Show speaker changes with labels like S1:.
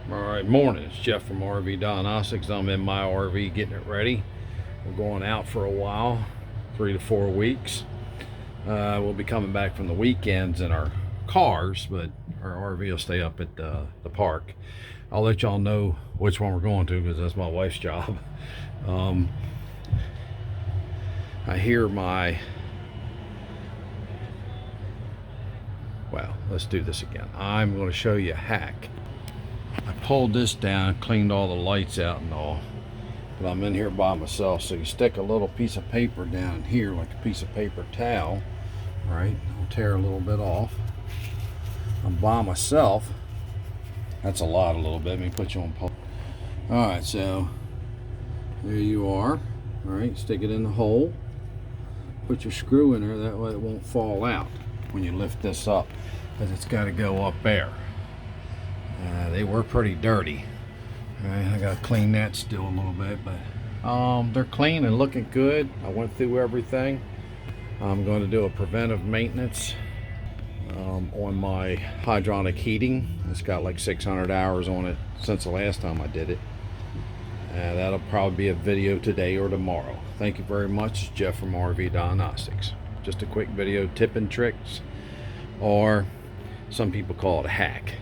S1: All right, morning. It's Jeff from RV Diagnostics. I'm in my RV getting it ready. We're going out for a while, 3 to 4 weeks. We'll be coming back from the weekends in our cars, but our RV will stay up at the park. I'll let y'all know which one we're going to because that's my wife's job. I hear well, let's do this again. I'm going to show you a hack. I pulled this down, cleaned all the lights out and all, but I'm in here by myself. So you stick a little piece of paper down here, like a piece of paper towel, right? I'll tear a little bit off. I'm by myself. That's a little bit. Let me put you on pause. All right, so there you are. All right, stick it in the hole. Put your screw in there, that way it won't fall out when you lift this up, because it's got to go up there. They were pretty dirty. Right, I gotta clean that still a little bit, but they're clean and looking good. I went through everything. I'm going to do a preventive maintenance on my hydronic heating. It's got like 600 hours on it since the last time I did it. That'll probably be a video today or tomorrow. Thank you very much. Jeff from RV Diagnostics. Just a quick video, tip and tricks, or some people call it a hack.